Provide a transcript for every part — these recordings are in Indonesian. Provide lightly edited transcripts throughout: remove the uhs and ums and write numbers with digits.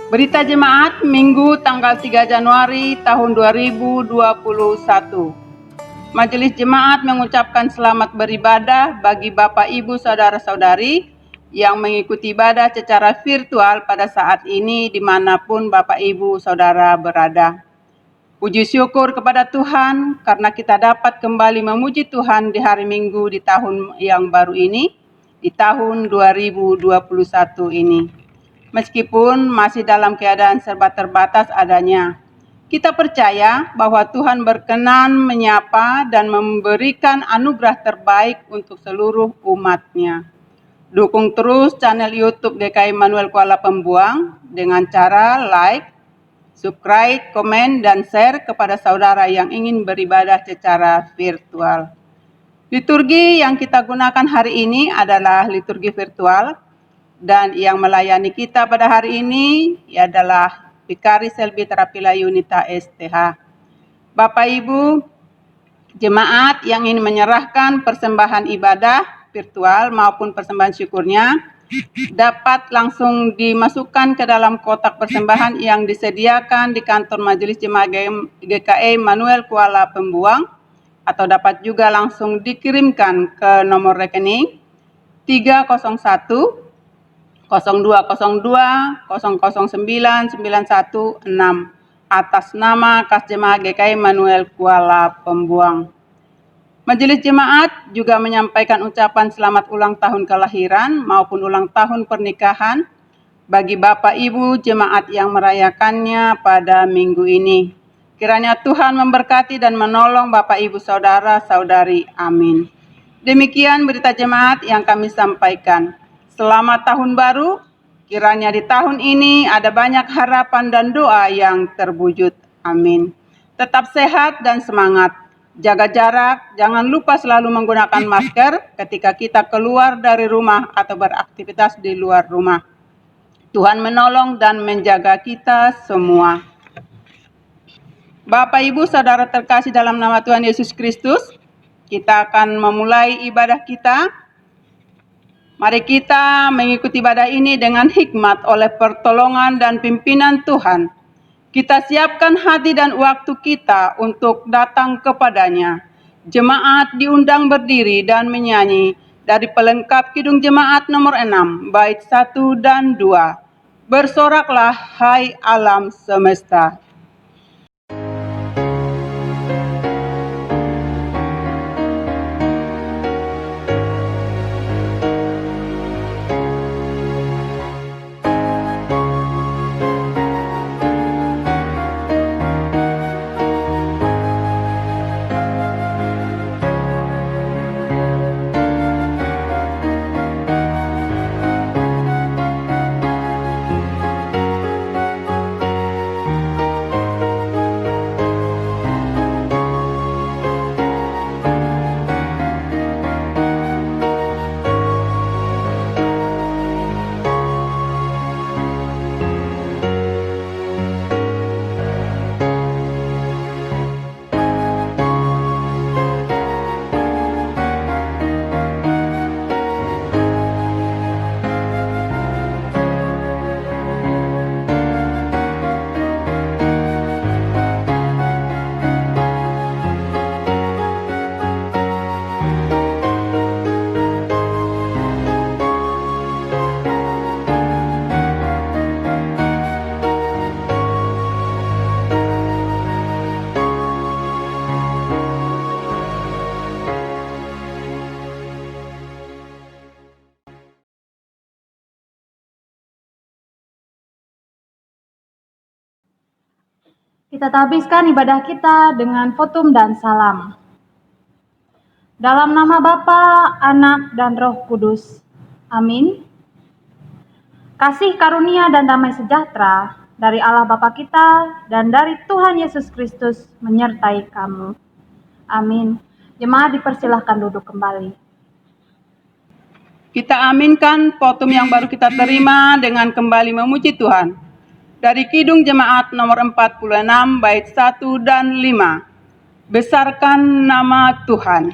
Berita Jemaat Minggu tanggal 3 Januari tahun 2021. Majelis Jemaat mengucapkan selamat beribadah bagi Bapak Ibu Saudara-saudari yang mengikuti ibadah secara virtual pada saat ini dimanapun Bapak Ibu Saudara berada. Puji syukur kepada Tuhan karena kita dapat kembali memuji Tuhan di hari Minggu di tahun yang baru ini, di tahun 2021 ini. Meskipun masih dalam keadaan serba terbatas adanya, kita percaya bahwa Tuhan berkenan menyapa dan memberikan anugerah terbaik untuk seluruh umat-Nya. Dukung terus channel YouTube GKI Immanuel Kuala Pembuang dengan cara like, subscribe, komen, dan share kepada saudara yang ingin beribadah secara virtual. Liturgi yang kita gunakan hari ini adalah liturgi virtual, dan yang melayani kita pada hari ini adalah Vikari Selby Terapila Yunita STH. Bapak Ibu Jemaat yang ingin menyerahkan persembahan ibadah virtual maupun persembahan syukurnya dapat langsung dimasukkan ke dalam kotak persembahan yang disediakan di kantor Majelis Jemaat GKI Immanuel Kuala Pembuang, atau dapat juga langsung dikirimkan ke nomor rekening 301 0202 009 916 atas nama Kas Jemaat GKI Immanuel Kuala Pembuang. Majelis Jemaat juga menyampaikan ucapan selamat ulang tahun kelahiran maupun ulang tahun pernikahan bagi Bapak Ibu Jemaat yang merayakannya pada minggu ini. Kiranya Tuhan memberkati dan menolong Bapak Ibu Saudara-saudari. Amin. Demikian berita Jemaat yang kami sampaikan. Selamat tahun baru, kiranya di tahun ini ada banyak harapan dan doa yang terwujud. Amin. Tetap sehat dan semangat. Jaga jarak, jangan lupa selalu menggunakan masker ketika kita keluar dari rumah atau beraktivitas di luar rumah. Tuhan menolong dan menjaga kita semua. Bapak Ibu Saudara terkasih dalam nama Tuhan Yesus Kristus, kita akan memulai ibadah kita. Mari kita mengikuti ibadah ini dengan hikmat oleh pertolongan dan pimpinan Tuhan. Kita siapkan hati dan waktu kita untuk datang kepadanya. Jemaat diundang berdiri dan menyanyi dari pelengkap Kidung Jemaat nomor 6, bait 1 dan 2. Bersoraklah hai alam semesta. Kita habiskan ibadah kita dengan fotum dan salam. Dalam nama Bapa, Anak, dan Roh Kudus. Amin. Kasih karunia dan damai sejahtera dari Allah Bapa kita dan dari Tuhan Yesus Kristus menyertai kamu. Amin. Jemaat dipersilahkan duduk kembali. Kita aminkan fotum yang baru kita terima dengan kembali memuji Tuhan. Dari Kidung Jemaat nomor 46, bait 1 dan 5. Besarkan nama Tuhan.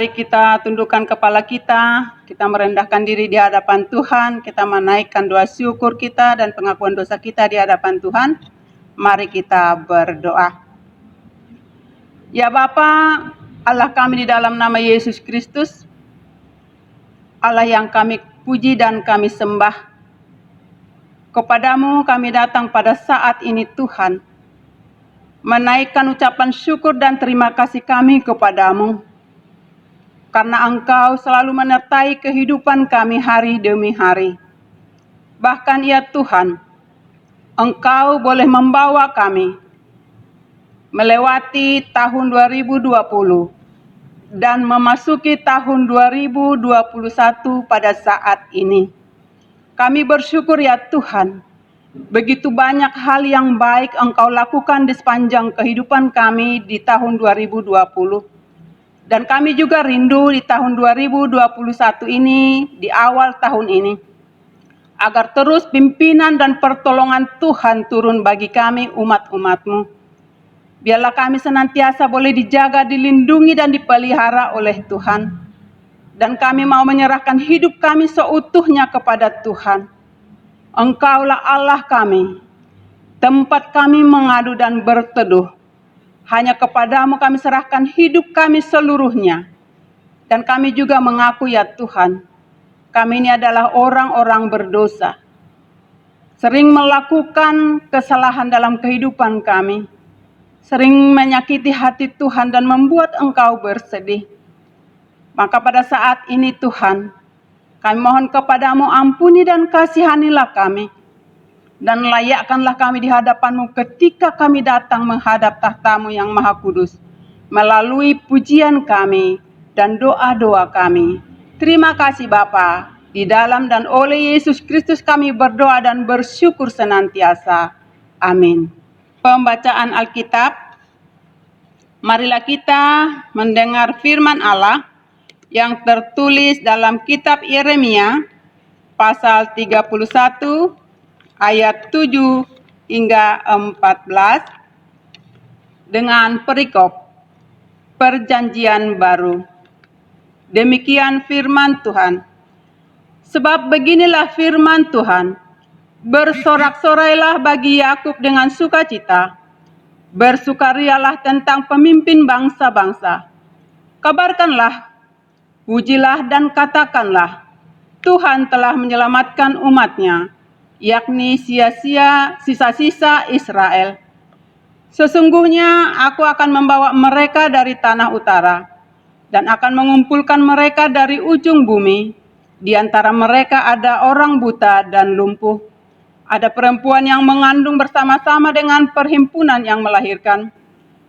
Mari kita tundukkan kepala kita merendahkan diri di hadapan Tuhan, kita menaikkan doa syukur kita dan pengakuan dosa kita di hadapan Tuhan. Mari kita berdoa. Ya Bapa, Allah kami di dalam nama Yesus Kristus, Allah yang kami puji dan kami sembah. Kepadamu kami datang pada saat ini Tuhan, menaikkan ucapan syukur dan terima kasih kami kepadamu, karena Engkau selalu menyertai kehidupan kami hari demi hari. Bahkan ya Tuhan, Engkau boleh membawa kami melewati tahun 2020 dan memasuki tahun 2021 pada saat ini. Kami bersyukur ya Tuhan, begitu banyak hal yang baik Engkau lakukan di sepanjang kehidupan kami di tahun 2020. Dan kami juga rindu di tahun 2021 ini, di awal tahun ini, agar terus pimpinan dan pertolongan Tuhan turun bagi kami umat-umat-Mu. Biarlah kami senantiasa boleh dijaga, dilindungi, dan dipelihara oleh Tuhan. Dan kami mau menyerahkan hidup kami seutuhnya kepada Tuhan. Engkaulah Allah kami, tempat kami mengadu dan berteduh. Hanya kepadamu kami serahkan hidup kami seluruhnya. Dan kami juga mengaku ya Tuhan, kami ini adalah orang-orang berdosa. Sering melakukan kesalahan dalam kehidupan kami. Sering menyakiti hati Tuhan dan membuat Engkau bersedih. Maka pada saat ini Tuhan, kami mohon kepadamu ampuni dan kasihanilah kami. Dan layakkanlah kami di hadapan-Mu ketika kami datang menghadap tahta-Mu yang Maha Kudus. Melalui pujian kami dan doa-doa kami. Terima kasih Bapa. Di dalam dan oleh Yesus Kristus kami berdoa dan bersyukur senantiasa. Amin. Pembacaan Alkitab. Marilah kita mendengar firman Allah yang tertulis dalam kitab Yeremia pasal 31 ayat 7 hingga 14 dengan perikop Perjanjian Baru. Demikian firman Tuhan. Sebab beginilah firman Tuhan, bersorak-sorailah bagi Yakub dengan sukacita, bersukarialah tentang pemimpin bangsa-bangsa. Kabarkanlah, pujilah dan katakanlah, Tuhan telah menyelamatkan umat-Nya, yakni sisa-sisa Israel. Sesungguhnya aku akan membawa mereka dari tanah utara, dan akan mengumpulkan mereka dari ujung bumi. Di antara mereka ada orang buta dan lumpuh, ada perempuan yang mengandung bersama-sama dengan perhimpunan yang melahirkan.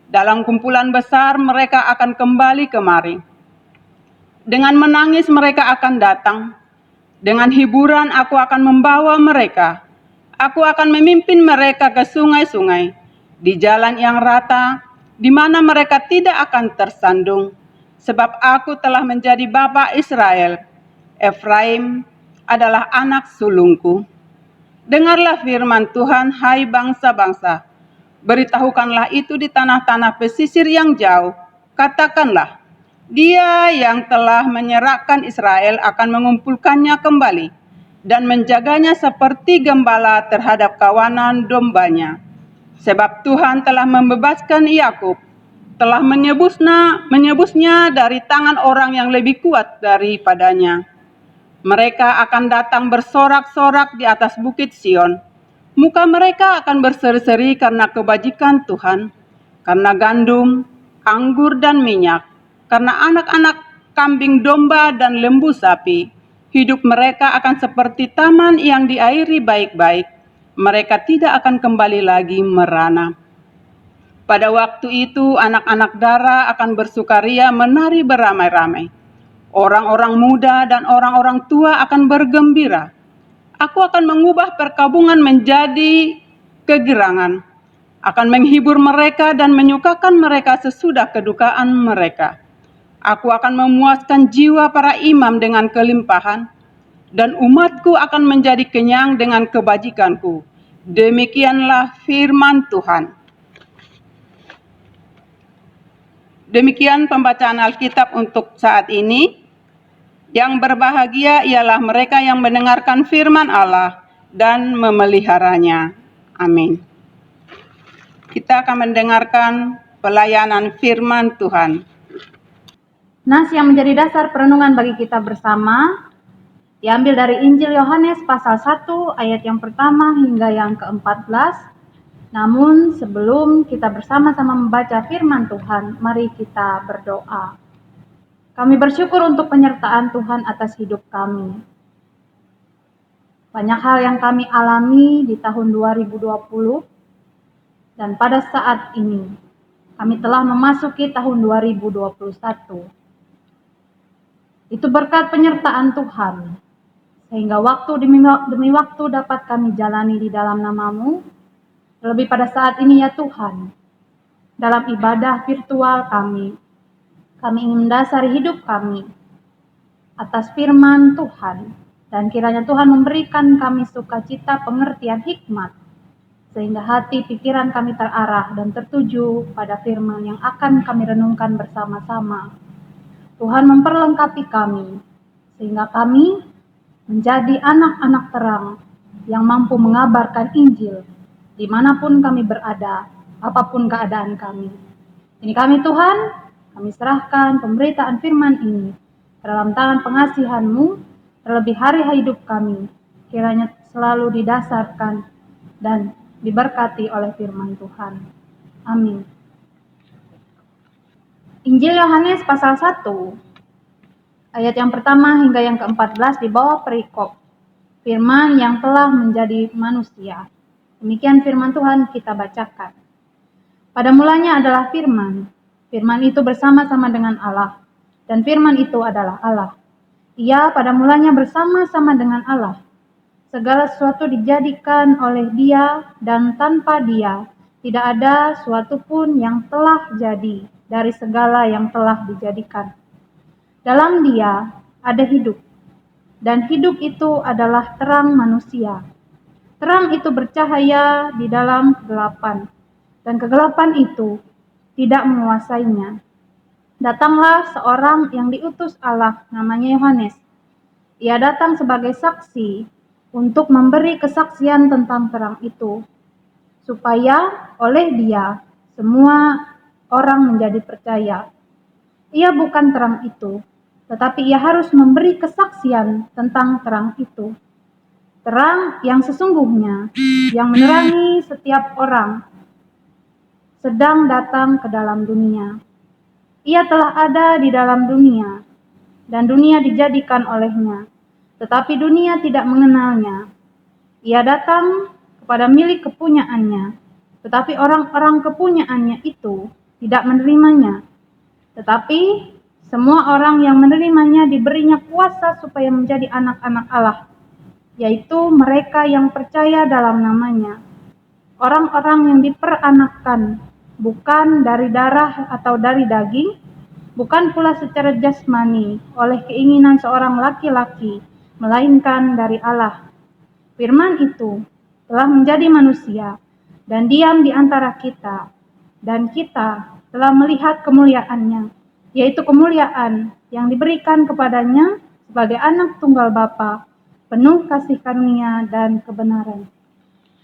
Dalam kumpulan besar mereka akan kembali kemari. Dengan menangis mereka akan datang. Dengan hiburan aku akan membawa mereka. Aku akan memimpin mereka ke sungai-sungai, di jalan yang rata, di mana mereka tidak akan tersandung. Sebab aku telah menjadi bapa Israel. Efraim adalah anak sulungku. Dengarlah firman Tuhan, hai bangsa-bangsa. Beritahukanlah itu di tanah-tanah pesisir yang jauh. Katakanlah, Dia yang telah menyerahkan Israel akan mengumpulkannya kembali dan menjaganya seperti gembala terhadap kawanan dombanya. Sebab Tuhan telah membebaskan Yakub, telah menebusnya dari tangan orang yang lebih kuat daripadanya. Mereka akan datang bersorak-sorak di atas bukit Sion. Muka mereka akan berseri-seri karena kebajikan Tuhan, karena gandum, anggur dan minyak, karena anak-anak kambing domba dan lembu sapi. Hidup mereka akan seperti taman yang diairi baik-baik. Mereka tidak akan kembali lagi merana. Pada waktu itu anak-anak dara akan bersukaria menari beramai-ramai. Orang-orang muda dan orang-orang tua akan bergembira. Aku akan mengubah perkabungan menjadi kegirangan. Akan menghibur mereka dan menyukakan mereka sesudah kedukaan mereka. Aku akan memuaskan jiwa para imam dengan kelimpahan, dan umatku akan menjadi kenyang dengan kebajikanku. Demikianlah firman Tuhan. Demikian pembacaan Alkitab untuk saat ini. Yang berbahagia ialah mereka yang mendengarkan firman Allah dan memeliharanya. Amin. Kita akan mendengarkan pelayanan firman Tuhan. Nas yang menjadi dasar perenungan bagi kita bersama diambil dari Injil Yohanes pasal 1 ayat yang pertama hingga yang ke-14. Namun sebelum kita bersama-sama membaca firman Tuhan, mari kita berdoa. Kami bersyukur untuk penyertaan Tuhan atas hidup kami. Banyak hal yang kami alami di tahun 2020 dan pada saat ini kami telah memasuki tahun 2021. Itu berkat penyertaan Tuhan, sehingga waktu demi waktu dapat kami jalani di dalam nama-Mu. Terlebih pada saat ini ya Tuhan, dalam ibadah virtual kami ingin mendasari hidup kami atas firman Tuhan, dan kiranya Tuhan memberikan kami sukacita, pengertian, hikmat, sehingga hati pikiran kami terarah dan tertuju pada firman yang akan kami renungkan bersama-sama. Tuhan memperlengkapi kami, sehingga kami menjadi anak-anak terang yang mampu mengabarkan Injil dimanapun kami berada, apapun keadaan kami. Ini kami Tuhan, kami serahkan pemberitaan firman ini ke dalam tangan pengasihan-Mu, terlebih hari hidup kami, kiranya selalu didasarkan dan diberkati oleh firman Tuhan. Amin. Injil Yohanes pasal 1, ayat yang pertama hingga yang ke-14 di bawah perikop firman yang telah menjadi manusia. Demikian firman Tuhan kita bacakan. Pada mulanya adalah firman. Firman itu bersama-sama dengan Allah, dan firman itu adalah Allah. Ia pada mulanya bersama-sama dengan Allah. Segala sesuatu dijadikan oleh Dia, dan tanpa Dia tidak ada suatu pun yang telah jadi dari segala yang telah dijadikan. Dalam Dia ada hidup, dan hidup itu adalah terang manusia. Terang itu bercahaya di dalam kegelapan, dan kegelapan itu tidak menguasainya. Datanglah seorang yang diutus Allah, namanya Yohanes. Ia datang sebagai saksi untuk memberi kesaksian tentang terang itu, supaya oleh Dia semua orang menjadi percaya. Ia bukan terang itu, tetapi ia harus memberi kesaksian tentang terang itu. Terang yang sesungguhnya, yang menerangi setiap orang, sedang datang ke dalam dunia. Ia telah ada di dalam dunia, dan dunia dijadikan olehnya, tetapi dunia tidak mengenalnya. Ia datang kepada milik kepunyaannya, tetapi orang-orang kepunyaannya itu tidak menerimanya. Tetapi semua orang yang menerimanya diberinya kuasa supaya menjadi anak-anak Allah, yaitu mereka yang percaya dalam namanya. Orang-orang yang diperanakkan bukan dari darah atau dari daging, bukan pula secara jasmani oleh keinginan seorang laki-laki, melainkan dari Allah. Firman itu telah menjadi manusia dan diam di antara kita, dan kita telah melihat kemuliaannya, yaitu kemuliaan yang diberikan kepadanya sebagai anak tunggal Bapa, penuh kasih karunia dan kebenaran.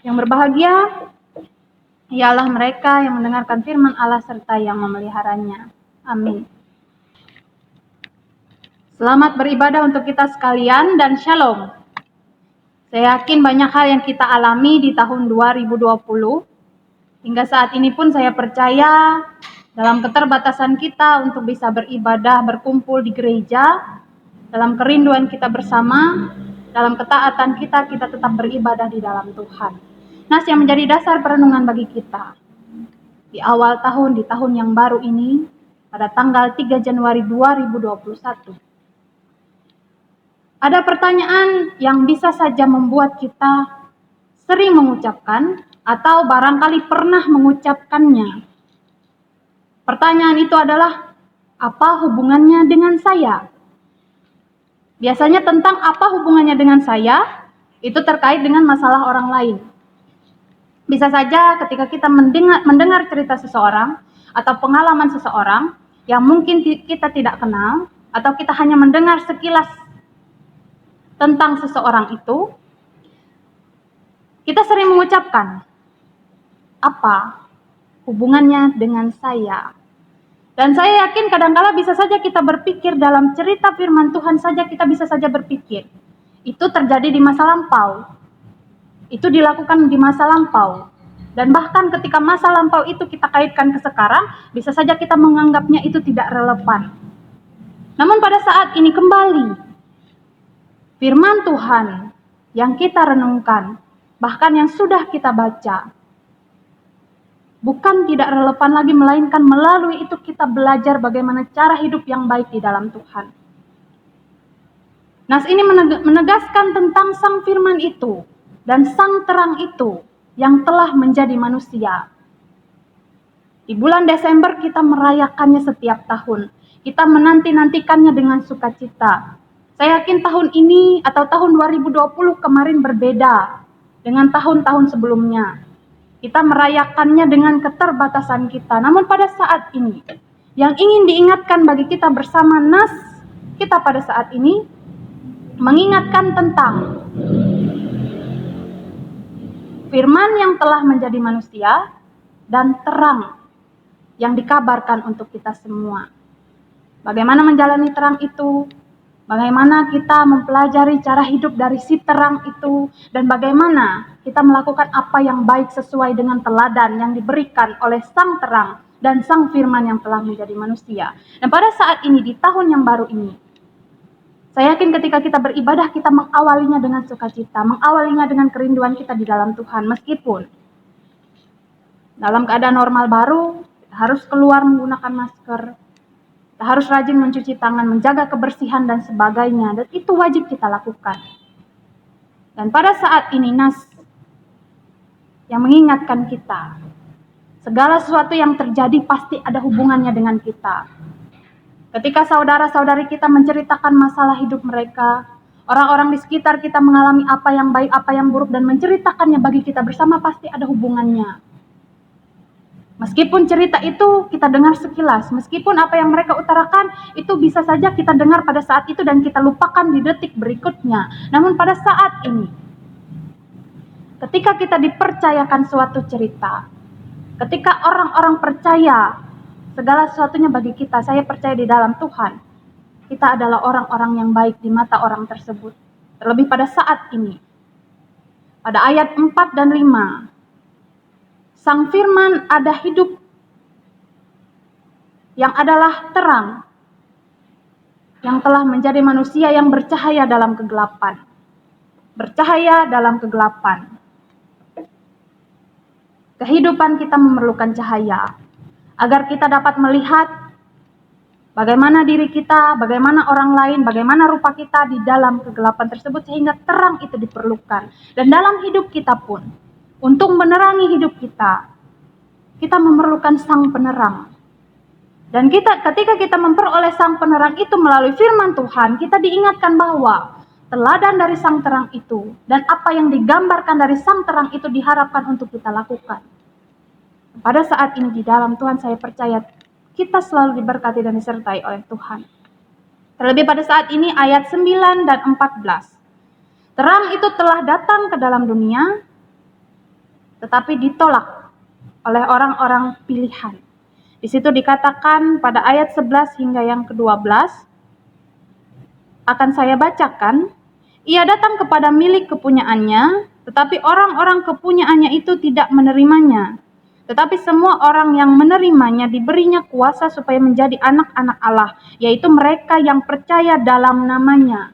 Yang berbahagia ialah mereka yang mendengarkan firman Allah serta yang memeliharanya. Amin. Selamat beribadah untuk kita sekalian dan shalom. Saya yakin banyak hal yang kita alami di tahun 2020. Hingga saat ini pun saya percaya dalam keterbatasan kita untuk bisa beribadah, berkumpul di gereja, dalam kerinduan kita bersama, dalam ketaatan kita tetap beribadah di dalam Tuhan. Nas yang menjadi dasar perenungan bagi kita di awal tahun, di tahun yang baru ini, pada tanggal 3 Januari 2021. Ada pertanyaan yang bisa saja membuat kita sering mengucapkan atau barangkali pernah mengucapkannya. Pertanyaan itu adalah, apa hubungannya dengan saya? Biasanya tentang apa hubungannya dengan saya, itu terkait dengan masalah orang lain. Bisa saja ketika kita mendengar cerita seseorang atau pengalaman seseorang yang mungkin kita tidak kenal, atau kita hanya mendengar sekilas tentang seseorang itu, kita sering mengucapkan, apa hubungannya dengan saya? Dan saya yakin kadangkala bisa saja kita berpikir dalam cerita firman Tuhan saja, kita bisa saja berpikir, itu terjadi di masa lampau, itu dilakukan di masa lampau. Dan bahkan ketika masa lampau itu kita kaitkan ke sekarang, bisa saja kita menganggapnya itu tidak relevan. Namun pada saat ini kembali, firman Tuhan yang kita renungkan, bahkan yang sudah kita baca, bukan tidak relevan lagi, melainkan melalui itu kita belajar bagaimana cara hidup yang baik di dalam Tuhan. Nas ini menegaskan tentang sang firman itu dan sang terang itu yang telah menjadi manusia. Di bulan Desember kita merayakannya setiap tahun. Kita menanti-nantikannya dengan sukacita. Saya yakin tahun ini atau tahun 2020 kemarin berbeda dengan tahun-tahun sebelumnya. Kita merayakannya dengan keterbatasan kita. Namun pada saat ini, yang ingin diingatkan bagi kita bersama Nas kita pada saat ini, mengingatkan tentang firman yang telah menjadi manusia dan terang yang dikabarkan untuk kita semua. Bagaimana menjalani terang itu, bagaimana kita mempelajari cara hidup dari si terang itu, dan bagaimana kita melakukan apa yang baik sesuai dengan teladan yang diberikan oleh sang terang dan sang firman yang telah menjadi manusia. Dan pada saat ini, di tahun yang baru ini, saya yakin ketika kita beribadah, kita mengawalinya dengan sukacita, mengawalinya dengan kerinduan kita di dalam Tuhan. Meskipun dalam keadaan normal baru, kita harus keluar menggunakan masker, kita harus rajin mencuci tangan, menjaga kebersihan dan sebagainya, dan itu wajib kita lakukan. Dan pada saat ini Nas yang mengingatkan kita, segala sesuatu yang terjadi pasti ada hubungannya dengan kita. Ketika saudara-saudari kita menceritakan masalah hidup mereka, orang-orang di sekitar kita mengalami apa yang baik, apa yang buruk, dan menceritakannya bagi kita bersama, pasti ada hubungannya. Meskipun cerita itu kita dengar sekilas, meskipun apa yang mereka utarakan itu bisa saja kita dengar pada saat itu dan kita lupakan di detik berikutnya. Namun pada saat ini, ketika kita dipercayakan suatu cerita, ketika orang-orang percaya segala sesuatunya bagi kita, saya percaya di dalam Tuhan, kita adalah orang-orang yang baik di mata orang tersebut. Terlebih pada saat ini, pada ayat 4 dan 5, sang firman ada hidup yang adalah terang, yang telah menjadi manusia yang bercahaya dalam kegelapan. Bercahaya dalam kegelapan. Kehidupan kita memerlukan cahaya, agar kita dapat melihat bagaimana diri kita, bagaimana orang lain, bagaimana rupa kita di dalam kegelapan tersebut, sehingga terang itu diperlukan. Dan dalam hidup kita pun, untuk menerangi hidup kita memerlukan sang penerang. Dan ketika kita memperoleh sang penerang itu melalui firman Tuhan, kita diingatkan bahwa teladan dari sang terang itu dan apa yang digambarkan dari sang terang itu diharapkan untuk kita lakukan. Pada saat ini di dalam Tuhan, saya percaya kita selalu diberkati dan disertai oleh Tuhan. Terlebih pada saat ini ayat 9 dan 14. Terang itu telah datang ke dalam dunia, tetapi ditolak oleh orang-orang pilihan. Di situ dikatakan pada ayat 11 hingga yang ke-12, akan saya bacakan, ia datang kepada milik kepunyaannya, tetapi orang-orang kepunyaannya itu tidak menerimanya. Tetapi semua orang yang menerimanya diberinya kuasa supaya menjadi anak-anak Allah, yaitu mereka yang percaya dalam namanya.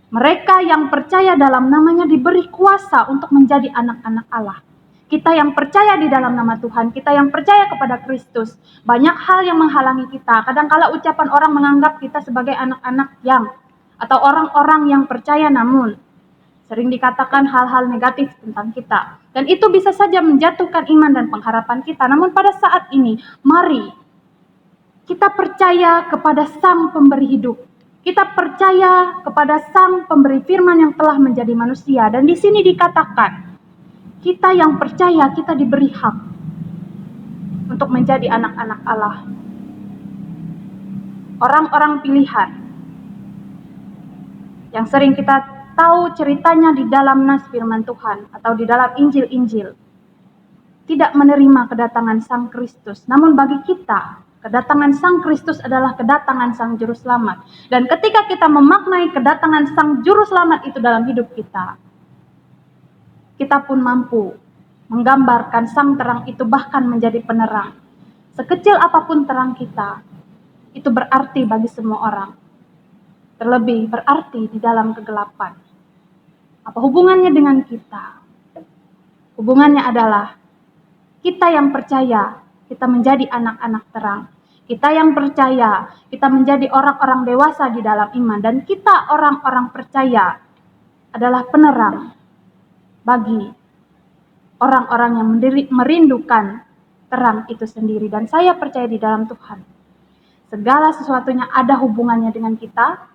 Mereka yang percaya dalam namanya diberi kuasa untuk menjadi anak-anak Allah. Kita yang percaya di dalam nama Tuhan, kita yang percaya kepada Kristus, banyak hal yang menghalangi kita. Kadang-kala ucapan orang menganggap kita sebagai anak-anak atau orang-orang yang percaya, namun sering dikatakan hal-hal negatif tentang kita. Dan itu bisa saja menjatuhkan iman dan pengharapan kita. Namun pada saat ini, mari kita percaya kepada Sang Pemberi hidup. Kita percaya kepada Sang Pemberi firman yang telah menjadi manusia. Dan di sini dikatakan, kita yang percaya, kita diberi hak untuk menjadi anak-anak Allah. orang-orang pilihan yang sering kita tahu ceritanya di dalam nas firman Tuhan atau di dalam Injil-Injil, tidak menerima kedatangan Sang Kristus. Namun bagi kita, kedatangan Sang Kristus adalah kedatangan Sang Juru Selamat. Dan ketika kita memaknai kedatangan Sang Juru Selamat itu dalam hidup kita, kita pun mampu menggambarkan Sang terang itu bahkan menjadi penerang. Sekecil apapun terang kita, itu berarti bagi semua orang. Terlebih berarti di dalam kegelapan. Apa hubungannya dengan kita? Hubungannya adalah kita yang percaya, kita menjadi anak-anak terang. Kita yang percaya, kita menjadi orang-orang dewasa di dalam iman. Dan kita orang-orang percaya adalah penerang bagi orang-orang yang merindukan terang itu sendiri. Dan saya percaya di dalam Tuhan, segala sesuatunya ada hubungannya dengan kita.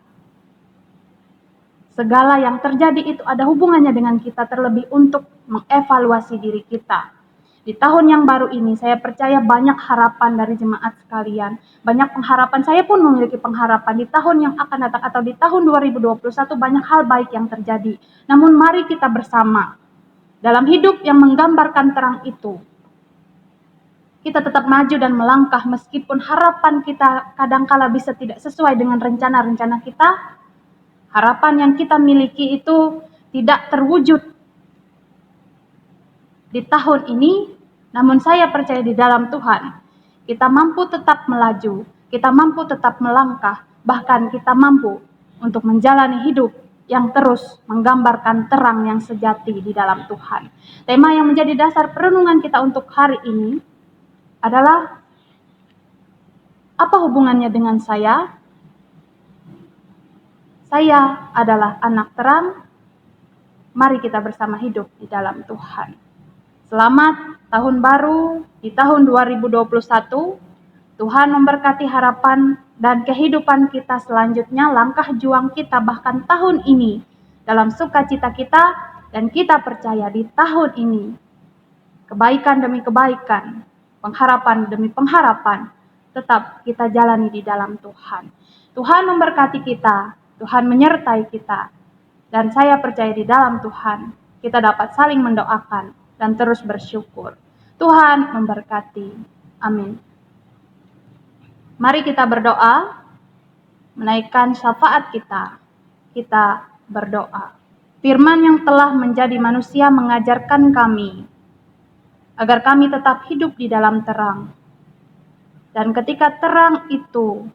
Segala yang terjadi itu ada hubungannya dengan kita, terlebih untuk mengevaluasi diri kita. Di tahun yang baru ini, saya percaya banyak harapan dari jemaat sekalian. Banyak pengharapan, saya pun memiliki pengharapan di tahun yang akan datang atau di tahun 2021 banyak hal baik yang terjadi. Namun mari kita bersama dalam hidup yang menggambarkan terang itu. Kita tetap maju dan melangkah meskipun harapan kita kadangkala bisa tidak sesuai dengan rencana-rencana kita. Harapan yang kita miliki itu tidak terwujud di tahun ini, namun saya percaya di dalam Tuhan, kita mampu tetap melaju, kita mampu tetap melangkah, bahkan kita mampu untuk menjalani hidup yang terus menggambarkan terang yang sejati di dalam Tuhan. Tema yang menjadi dasar perenungan kita untuk hari ini adalah, apa hubungannya dengan saya? Saya adalah anak terang, mari kita bersama hidup di dalam Tuhan. Selamat tahun baru di tahun 2021, Tuhan memberkati harapan dan kehidupan kita selanjutnya, langkah juang kita bahkan tahun ini, dalam sukacita kita, dan kita percaya di tahun ini, kebaikan demi kebaikan, pengharapan demi pengharapan, tetap kita jalani di dalam Tuhan. Tuhan memberkati kita, Tuhan menyertai kita, dan saya percaya di dalam Tuhan, kita dapat saling mendoakan dan terus bersyukur. Tuhan memberkati. Amin. Mari kita berdoa, menaikkan syafaat kita. Kita berdoa. Firman yang telah menjadi manusia mengajarkan kami, agar kami tetap hidup di dalam terang. Dan ketika terang itu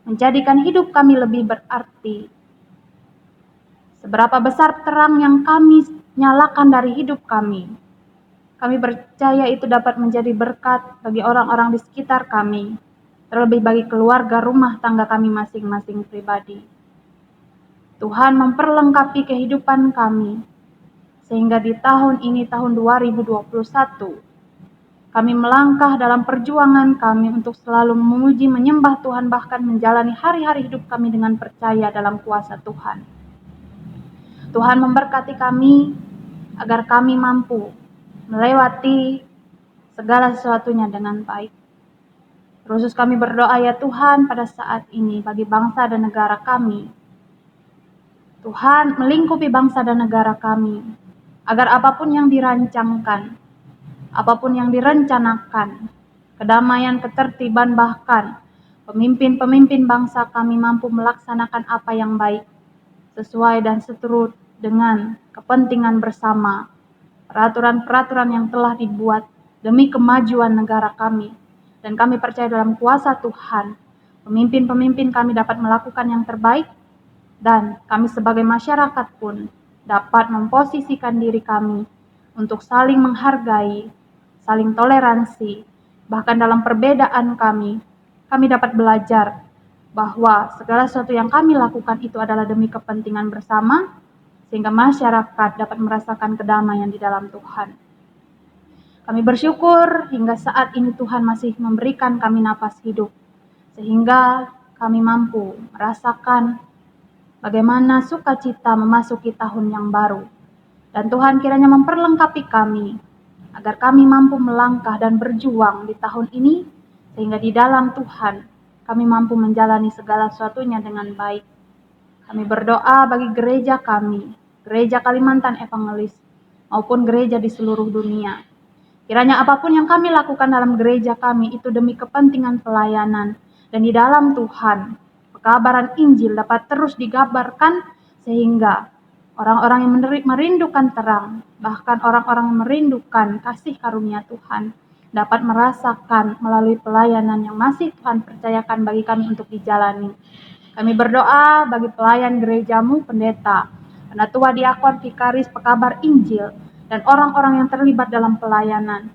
menjadikan hidup kami lebih berarti, seberapa besar terang yang kami nyalakan dari hidup kami percaya itu dapat menjadi berkat bagi orang-orang di sekitar kami, terlebih bagi keluarga rumah tangga kami masing-masing pribadi. Tuhan memperlengkapi kehidupan kami, sehingga di tahun ini, tahun 2021, kami melangkah dalam perjuangan kami untuk selalu memuji, menyembah Tuhan, bahkan menjalani hari-hari hidup kami dengan percaya dalam kuasa Tuhan. Tuhan memberkati kami agar kami mampu melewati segala sesuatunya dengan baik. Khusus kami berdoa ya Tuhan pada saat ini bagi bangsa dan negara kami. Tuhan melingkupi bangsa dan negara kami, agar apapun yang dirancangkan, apapun yang direncanakan, kedamaian, ketertiban, bahkan pemimpin-pemimpin bangsa kami mampu melaksanakan apa yang baik, sesuai dan seturut dengan kepentingan bersama, peraturan-peraturan yang telah dibuat demi kemajuan negara kami. Dan kami percaya dalam kuasa Tuhan, pemimpin-pemimpin kami dapat melakukan yang terbaik, dan kami sebagai masyarakat pun dapat memposisikan diri kami untuk saling menghargai, saling toleransi, bahkan dalam perbedaan kami dapat belajar bahwa segala sesuatu yang kami lakukan itu adalah demi kepentingan bersama, sehingga masyarakat dapat merasakan kedamaian di dalam Tuhan. Kami bersyukur hingga saat ini Tuhan masih memberikan kami napas hidup, sehingga kami mampu merasakan bagaimana sukacita memasuki tahun yang baru. Dan Tuhan kiranya memperlengkapi kami, agar kami mampu melangkah dan berjuang di tahun ini, sehingga di dalam Tuhan kami mampu menjalani segala sesuatunya dengan baik. Kami berdoa bagi gereja kami, gereja Kalimantan Evangelis, maupun gereja di seluruh dunia. Kiranya apapun yang kami lakukan dalam gereja kami itu demi kepentingan pelayanan, dan di dalam Tuhan, pekabaran Injil dapat terus digabarkan sehingga orang-orang yang merindukan terang, bahkan orang-orang yang merindukan kasih karunia Tuhan, dapat merasakan melalui pelayanan yang masih Tuhan percayakan bagi kami untuk dijalani. Kami berdoa bagi pelayan gerejamu, pendeta, penatua, diakon, vikaris, pekabar Injil, dan orang-orang yang terlibat dalam pelayanan.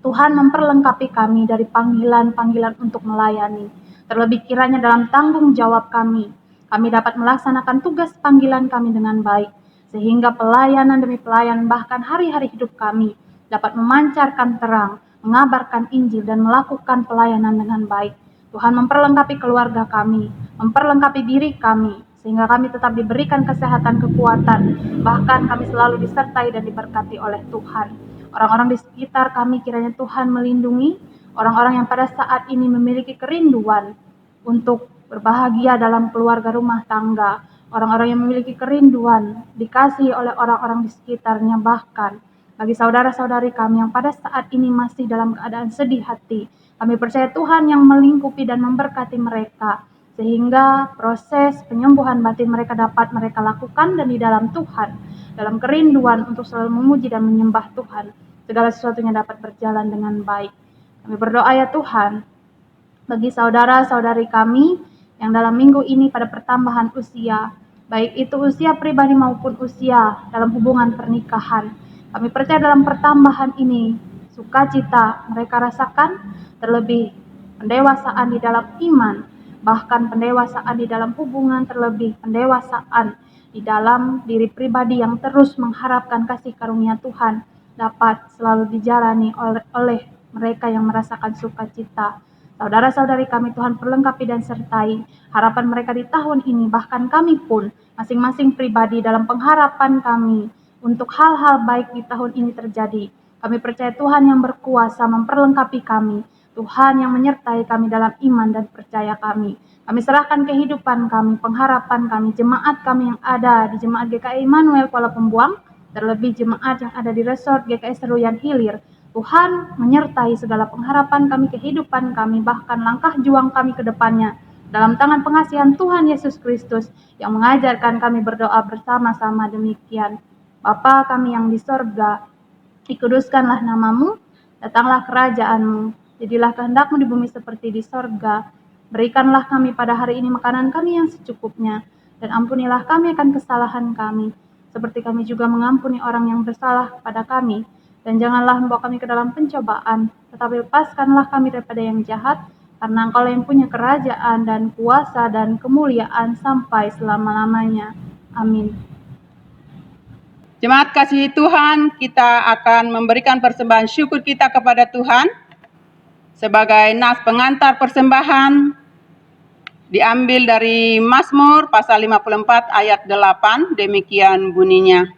Tuhan memperlengkapi kami dari panggilan-panggilan untuk melayani. Terlebih kiranya dalam tanggung jawab kami dapat melaksanakan tugas panggilan kami dengan baik, sehingga pelayanan demi pelayanan, bahkan hari-hari hidup kami, dapat memancarkan terang, mengabarkan Injil, dan melakukan pelayanan dengan baik. Tuhan memperlengkapi keluarga kami, memperlengkapi diri kami, sehingga kami tetap diberikan kesehatan, kekuatan, bahkan kami selalu disertai dan diberkati oleh Tuhan. Orang-orang di sekitar kami kiranya Tuhan melindungi, orang-orang yang pada saat ini memiliki kerinduan untuk berbahagia dalam keluarga rumah tangga, orang-orang yang memiliki kerinduan dikasihi oleh orang-orang di sekitarnya, bahkan bagi saudara-saudari kami yang pada saat ini masih dalam keadaan sedih hati, kami percaya Tuhan yang melingkupi dan memberkati mereka, sehingga proses penyembuhan batin mereka dapat mereka lakukan, dan di dalam Tuhan, dalam kerinduan untuk selalu memuji dan menyembah Tuhan, segala sesuatunya dapat berjalan dengan baik. Kami berdoa ya Tuhan, bagi saudara-saudari kami yang dalam minggu ini pada pertambahan usia, baik itu usia pribadi maupun usia dalam hubungan pernikahan. Kami percaya dalam pertambahan ini, sukacita mereka rasakan, terlebih pendewasaan di dalam iman, bahkan pendewasaan di dalam hubungan, terlebih pendewasaan di dalam diri pribadi yang terus mengharapkan kasih karunia Tuhan, dapat selalu dijalani oleh mereka yang merasakan sukacita. Saudara-saudari kami Tuhan perlengkapi dan sertai harapan mereka di tahun ini, bahkan kami pun masing-masing pribadi dalam pengharapan kami untuk hal-hal baik di tahun ini terjadi. Kami percaya Tuhan yang berkuasa memperlengkapi kami, Tuhan yang menyertai kami dalam iman dan percaya kami. Kami serahkan kehidupan kami, pengharapan kami, jemaat kami yang ada di Jemaat GKI Immanuel Kuala Pembuang, terlebih jemaat yang ada di Resort GKI Seruyan Hilir. Tuhan menyertai segala pengharapan kami, kehidupan kami, bahkan langkah juang kami ke depannya. Dalam tangan pengasihan Tuhan Yesus Kristus yang mengajarkan kami berdoa bersama-sama demikian. Bapa kami yang di sorga, dikuduskanlah namamu, datanglah kerajaanmu, jadilah kehendakmu di bumi seperti di sorga. Berikanlah kami pada hari ini makanan kami yang secukupnya, dan ampunilah kami akan kesalahan kami, seperti kami juga mengampuni orang yang bersalah kepada kami. Dan janganlah membawa kami ke dalam pencobaan, tetapi lepaskanlah kami daripada yang jahat, karena Engkau yang punya kerajaan dan kuasa dan kemuliaan sampai selama-lamanya. Amin. Jemaat kasih Tuhan, kita akan memberikan persembahan syukur kita kepada Tuhan. Sebagai nas pengantar persembahan, diambil dari Mazmur pasal 54 ayat 8, demikian bunyinya.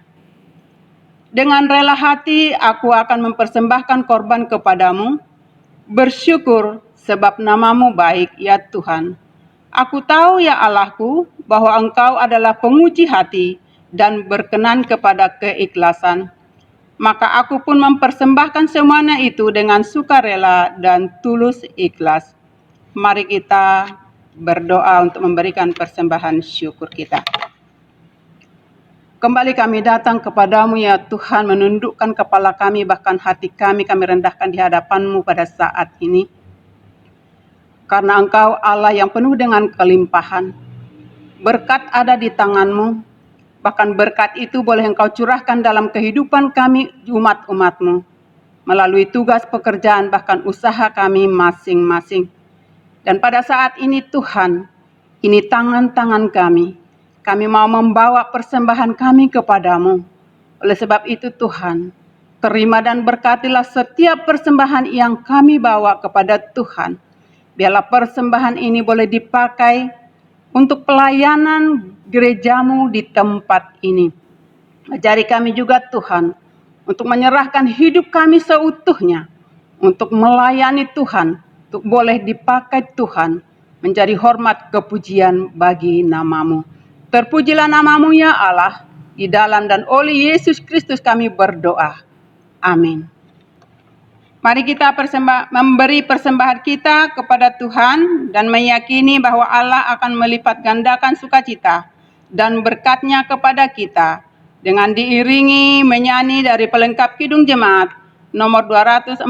Dengan rela hati aku akan mempersembahkan korban kepadamu, bersyukur sebab namamu baik ya Tuhan. Aku tahu ya Allahku bahwa Engkau adalah penguji hati dan berkenan kepada keikhlasan. Maka aku pun mempersembahkan semuanya itu dengan sukarela dan tulus ikhlas. Mari kita berdoa untuk memberikan persembahan syukur kita. Kembali kami datang kepadamu ya Tuhan, menundukkan kepala kami, bahkan hati kami rendahkan di hadapan-Mu pada saat ini. Karena Engkau Allah yang penuh dengan kelimpahan. Berkat ada di tangan-Mu, bahkan berkat itu boleh Engkau curahkan dalam kehidupan kami umat-umat-Mu, melalui tugas pekerjaan bahkan usaha kami masing-masing. Dan pada saat ini Tuhan, ini tangan-tangan kami mau membawa persembahan kami kepadamu. Oleh sebab itu Tuhan, terima dan berkatilah setiap persembahan yang kami bawa kepada Tuhan. Biarlah persembahan ini boleh dipakai untuk pelayanan gerejamu di tempat ini. Ajari kami juga Tuhan, untuk menyerahkan hidup kami seutuhnya, untuk melayani Tuhan, untuk boleh dipakai Tuhan, mencari hormat kepujian bagi namamu. Terpujilah namamu ya Allah, di dalam dan oleh Yesus Kristus kami berdoa. Amin. Mari kita memberi persembahan kita kepada Tuhan dan meyakini bahwa Allah akan melipat gandakan sukacita dan berkat-Nya kepada kita dengan diiringi menyanyi dari pelengkap Kidung Jemaat nomor 244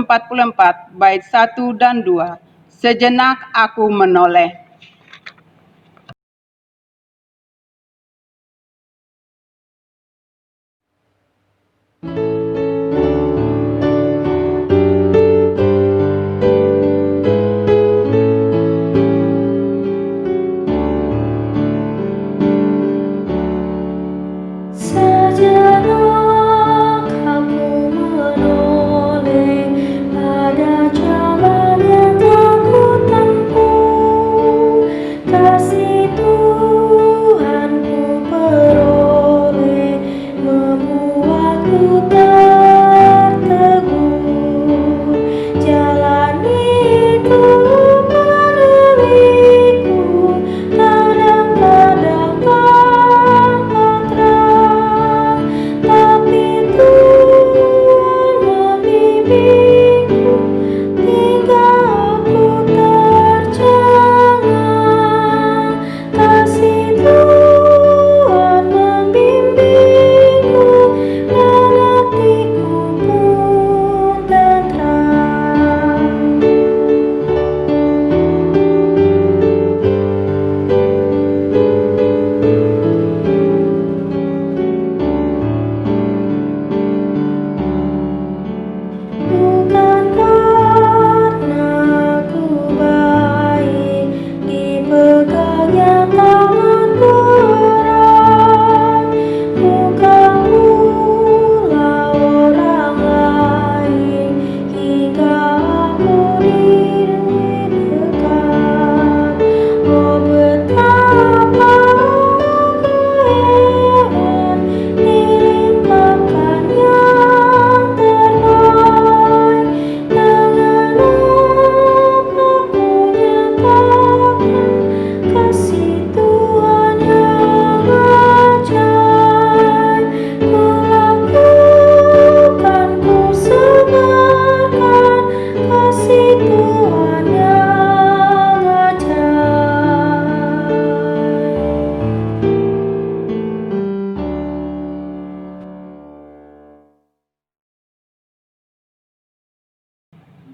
bait 1 dan 2. Sejenak aku menoleh.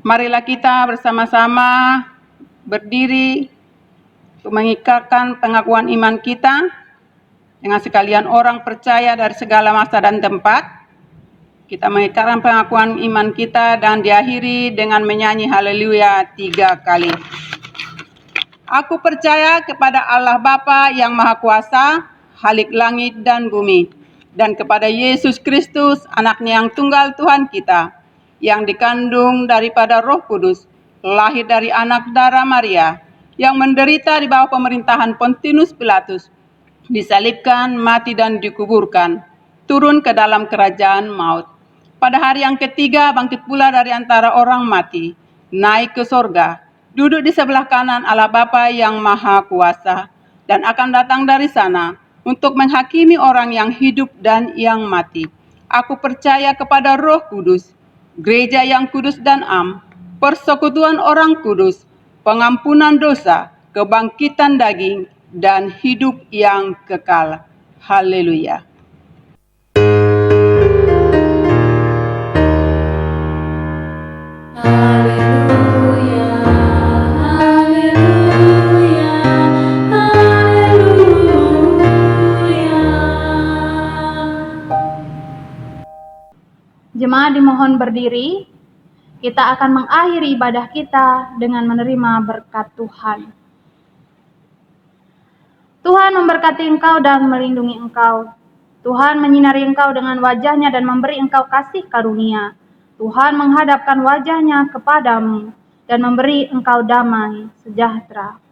Marilah kita bersama-sama berdiri untuk mengikrarkan pengakuan iman kita dengan sekalian orang percaya dari segala masa dan tempat. Kita mengikrarkan pengakuan iman kita dan diakhiri dengan menyanyi haleluya 3 kali. Aku percaya kepada Allah Bapa yang Maha Kuasa, Khalik langit dan bumi, dan kepada Yesus Kristus, Anak-Nya yang tunggal Tuhan kita, yang dikandung daripada Roh Kudus, lahir dari anak darah Maria, yang menderita di bawah pemerintahan Pontius Pilatus, disalibkan, mati dan dikuburkan, turun ke dalam kerajaan maut. Pada hari yang ketiga bangkit pula dari antara orang mati, naik ke sorga, duduk di sebelah kanan Allah Bapa yang Maha Kuasa, dan akan datang dari sana untuk menghakimi orang yang hidup dan yang mati. Aku percaya kepada Roh Kudus, gereja yang kudus dan am, persekutuan orang kudus, pengampunan dosa, kebangkitan daging, dan hidup yang kekal. Haleluya. Jemaat dimohon berdiri. Kita akan mengakhiri ibadah kita dengan menerima berkat Tuhan. Tuhan memberkati engkau dan melindungi engkau. Tuhan menyinari engkau dengan wajah-Nya dan memberi engkau kasih karunia. Tuhan menghadapkan wajah-Nya kepadamu dan memberi engkau damai sejahtera.